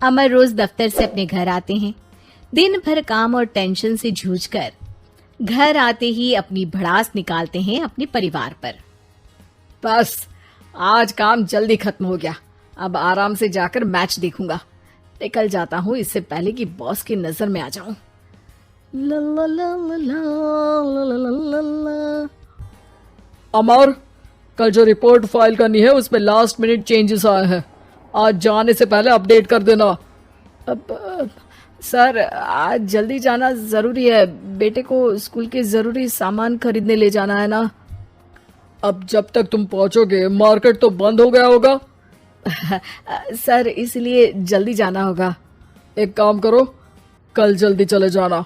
अमर रोज दफ्तर से अपने घर आते हैं। दिन भर काम और टेंशन से जूझकर घर आते ही अपनी भड़ास निकालते हैं अपने परिवार पर। बस आज काम जल्दी खत्म हो गया, अब आराम से जाकर मैच देखूंगा। निकल जाता हूँ इससे पहले कि बॉस की नजर में आ जाऊं। ला ला ला ला ला ला ला ला। अमर, कल जो रिपोर्ट फाइल करनी है उसमें लास्ट मिनट चेंजेस आए हैं, आज जाने से पहले अपडेट कर देना। अब सर, आज जल्दी जाना जरूरी है, बेटे को स्कूल के जरूरी सामान खरीदने ले जाना है ना। अब जब तक तुम पहुंचोगे मार्केट तो बंद हो गया होगा। सर, इसलिए जल्दी जाना होगा। एक काम करो, कल जल्दी चले जाना।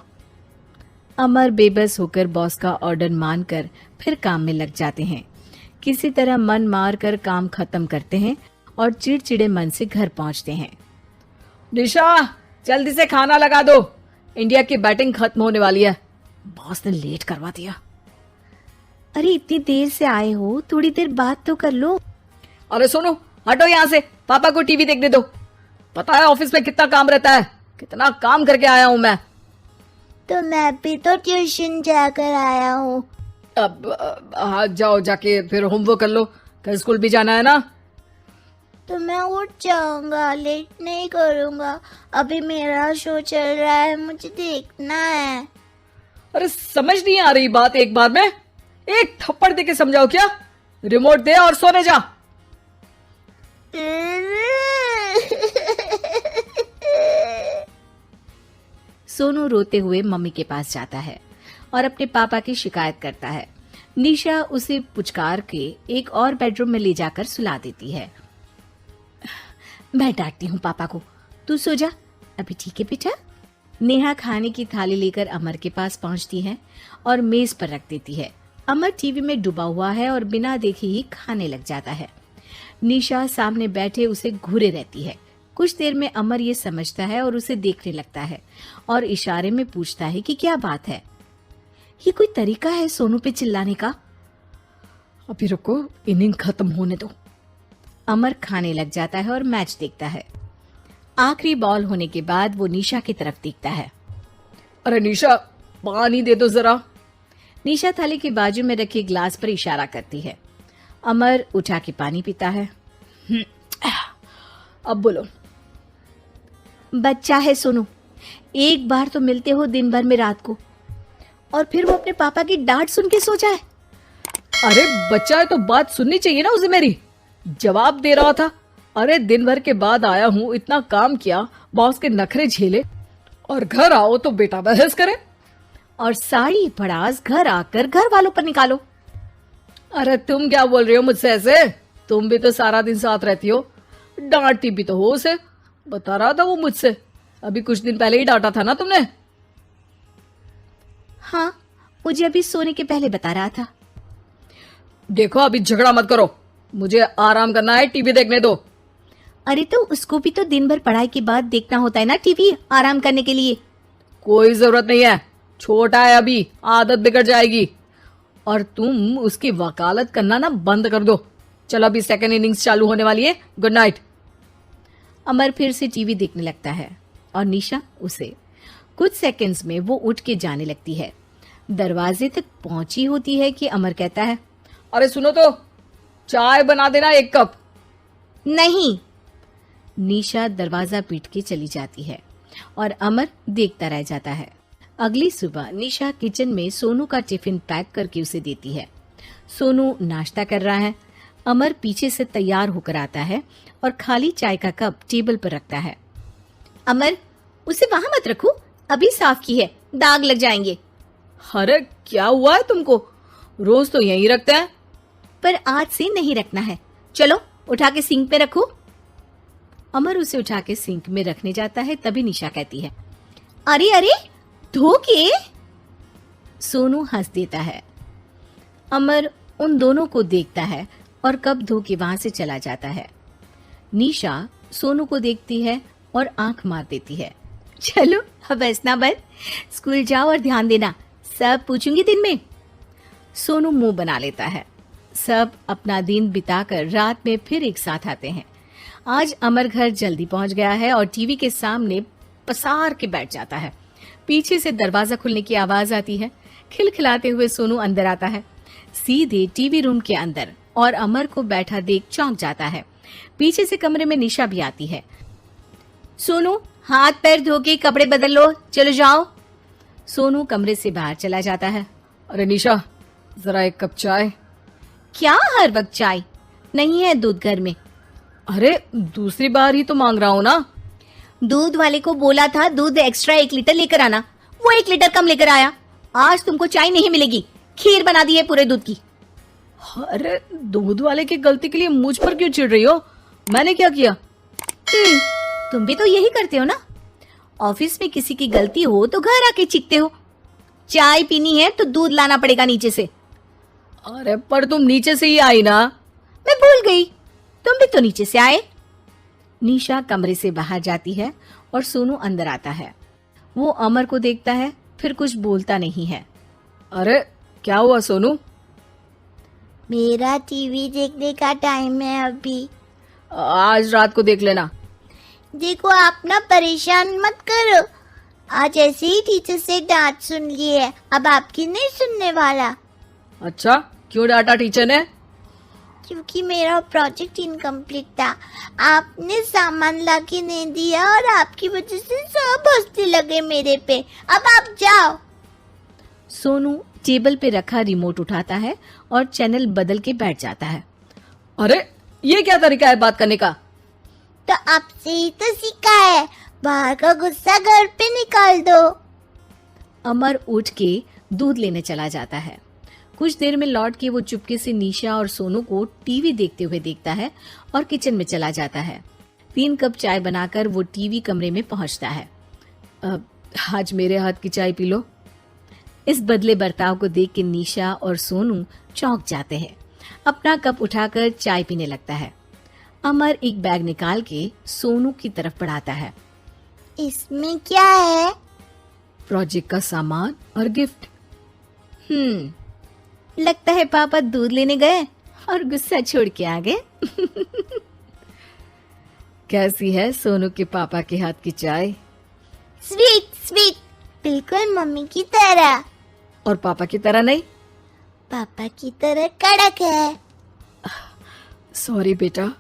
अमर बेबस होकर बॉस का ऑर्डर मानकर फिर काम में लग जाते हैं। किसी तरह मन मार कर काम खत्म करते हैं और चिड़चिड़े मन से घर पहुंचते हैं। निशा, जल्दी से खाना लगा दो, इंडिया की बैटिंग खत्म होने वाली है। बॉस ने लेट करवा दिया। अरे इतनी देर से आए हो, थोड़ी देर बात तो कर लो। अरे सुनो, हटो यहाँ से, पापा को टीवी देखने दो। पता है ऑफिस में कितना काम रहता है, कितना काम करके आया हूँ मैं। तो मैं भी तो ट्यूशन जाकर आया हूँ। अब हाँ, जाओ जाके फिर होमवर्क कर लो, कल स्कूल भी जाना है ना। तो मैं उठ जाऊंगा, लेट नहीं करूंगा, अभी मेरा शो चल रहा है, मुझे देखना है। अरे समझ नहीं आ रही बात, एक बार में एक थप्पड़ दे के समझाओ क्या। रिमोट दे और सोने जा। सोनू रोते हुए मम्मी के पास जाता है और अपने पापा की शिकायत करता है। निशा उसे पुचकार के एक और बेडरूम में ले जाकर सुला देती है। मैं डांटती हूँ पापा को, तू सो जा अभी, ठीक है बेटा। नेहा खाने की थाली लेकर अमर के पास पहुंचती है और मेज पर रख देती है। अमर टीवी में डूबा हुआ है और बिना देखे ही खाने लग जाता है। निशा सामने बैठे उसे घूरे रहती है। कुछ देर में अमर ये समझता है और उसे देखने लगता है और इशारे में पूछता है कि क्या बात है। ये कोई तरीका है सोनू पे चिल्लाने का? अभी रुको, इनिंग खत्म होने दो। अमर खाने लग जाता है और मैच देखता है। आखिरी बॉल होने के बाद वो निशा की तरफ देखता है। अरे निशा, पानी दे दो जरा। निशा थाली के बाजू में रखे ग्लास पर इशारा करती है। अमर उठा के पानी पीता है। अब बोलो। बच्चा है सोनू, एक बार तो मिलते हो दिन भर में रात को, और फिर वो अपने पापा की डांट सुन के सो जाए। अरे बच्चा है तो बात सुननी चाहिए ना उसे मेरी। जवाब दे रहा था। अरे दिन भर के बाद आया हूँ, इतना काम किया, बॉस के नखरे झेले, और घर आओ तो बेटा बहस करे और सारी भड़ास घर आकर घर वालों पर निकालो। अरे तुम क्या बोल रही हो मुझसे ऐसे? तुम भी तो सारा दिन साथ रहती हो, डांटती भी तो हो उसे। बता रहा था वो मुझसे, अभी कुछ दिन पहले ही डांटा था ना तुमने। हाँ, मुझे अभी सोने के पहले बता रहा था। देखो अभी झगड़ा मत करो, मुझे आराम करना है, टीवी देखने दो। अरे तो उसको भी तो दिन भर पढ़ाई के बाद देखना होता है ना टीवी, आराम करने के लिए। कोई जरूरत नहीं है, छोटा है अभी, आदत बिगड़ जाएगी। और तुम उसकी वकालत करना ना बंद कर दो। चलो अभी सेकंड इनिंग्स चालू होने वाली है, गुड नाइट। अमर फिर से टीवी देखने लगता है और निशा उसे। कुछ सेकंड्स में वो उठ के जाने लगती है। दरवाजे तक पहुंची होती है कि अमर कहता है, अरे सुनो तो, चाय बना देना 1 कप। नहीं। निशा दरवाजा पीट के चली जाती है और अमर देखता रह जाता है। अगली सुबह निशा किचन में सोनू का टिफिन पैक करके उसे देती है। सोनू नाश्ता कर रहा है। अमर पीछे से तैयार होकर आता है और खाली चाय का कप टेबल पर रखता है। अमर, उसे वहां मत रखो, अभी साफ की है, दाग लग जाएंगे। अरे क्या हुआ है तुमको? रोज तो यहीं रखते हैं। पर आज से नहीं रखना है, चलो उठा के सिंक पे रखो। अमर उसे उठा के सिंक में रखने जाता है, तभी निशा कहती है, अरे अरे धो के। सोनू हंस देता है। अमर उन दोनों को देखता है और कप धो के वहां से चला जाता है। निशा सोनू को देखती है और आंख मार देती है। चलो अब हंसना बंद, स्कूल जाओ और ध्यान देना, सब पूछूंगी दिन में। सोनू मुंह बना लेता है। सब अपना दिन बिताकर रात में फिर एक साथ आते हैं। आज अमर घर जल्दी पहुंच गया है और टीवी के सामने पसार के बैठ जाता है। पीछे से दरवाजा खुलने की आवाज आती है। खिलखिलाते हुए सोनू अंदर आता है, सीधे टीवी रूम के अंदर, और अमर को बैठा देख चौंक जाता है। पीछे से कमरे में निशा भी आती है। सोनू, हाथ पैर धो के कपड़े बदल लो, चलो जाओ। सोनू कमरे से बाहर चला जाता है। अरे निशा, जरा एक कप चाय। क्या हर वक्त चाय? नहीं है दूध घर में। अरे दूसरी बार ही तो मांग रहा हूँ ना। दूध वाले को बोला था दूध एक्स्ट्रा 1 लीटर लेकर आना, वो 1 लीटर कम लेकर आया। आज तुमको चाय नहीं मिलेगी, खीर बना दी है पूरे दूध की। अरे दूध वाले की गलती के लिए मुझ पर क्यों चिढ़ रही हो? मैंने क्या किया? तुम भी तो यही करते हो ना। ऑफिस में किसी की गलती हो तो घर आके चीखते हो। चाय पीनी है तो दूध लाना पड़ेगा नीचे से। अरे पर तुम नीचे से ही आई ना। मैं भूल गई, तुम भी तो नीचे से आए। निशा कमरे से बाहर जाती है और सोनू अंदर आता है। वो अमर को देखता है, फिर कुछ बोलता नहीं है। अरे क्या हुआ सोनू? मेरा टीवी देखने का टाइम है अभी। आज रात को देख लेना। देखो आप ना परेशान मत करो। आज ऐसे ही टीचर से डांट सुन ली है, अब आपकी नहीं सुनने वाला। अच्छा, क्यों डांटा टीचर ने? क्योंकि मेरा प्रोजेक्ट इनकम्प्लीट था। आपने सामान लाके नहीं दिया और आपकी वजह से सब हंसने लगे मेरे पे। अब आप जाओ। सोनू टेबल पे रखा रिमोट उठाता है और चैनल बदल के बैठ जाता है। अरे ये क्या तरीका है बात करने का? तो आपसे ही तो सीखा है, बाहर का गुस्सा घर पे निकाल दो। अमर उठ के दूध लेने चला जाता है। कुछ देर में लौट के वो चुपके से निशा और सोनू को टीवी देखते हुए देखता है और किचन में चला जाता है। 3 कप चाय बनाकर वो टीवी कमरे में पहुंचता है। आज मेरे हाथ की चाय पी लो। इस बदले बर्ताव को देख के निशा और सोनू चौंक जाते हैं। अपना कप उठाकर चाय पीने लगता है। अमर एक बैग निकाल के सोनू की तरफ बढ़ाता है। इसमें क्या है? प्रोजेक्ट का सामान और गिफ्ट। लगता है पापा दूध लेने गए और गुस्सा छोड़ के आ गए। कैसी है सोनू के पापा के हाथ की चाय? स्वीट स्वीट, बिल्कुल मम्मी की तरह। और पापा की तरह नहीं? पापा की तरह कड़क है। सॉरी बेटा,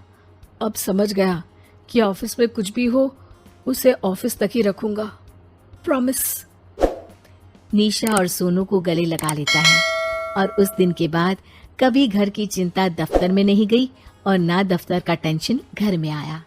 अब समझ गया कि ऑफिस में कुछ भी हो उसे ऑफिस तक ही रखूंगा। प्रॉमिस। निशा और सोनू को गले लगा लेता है और उस दिन के बाद कभी घर की चिंता दफ्तर में नहीं गई और ना दफ्तर का टेंशन घर में आया।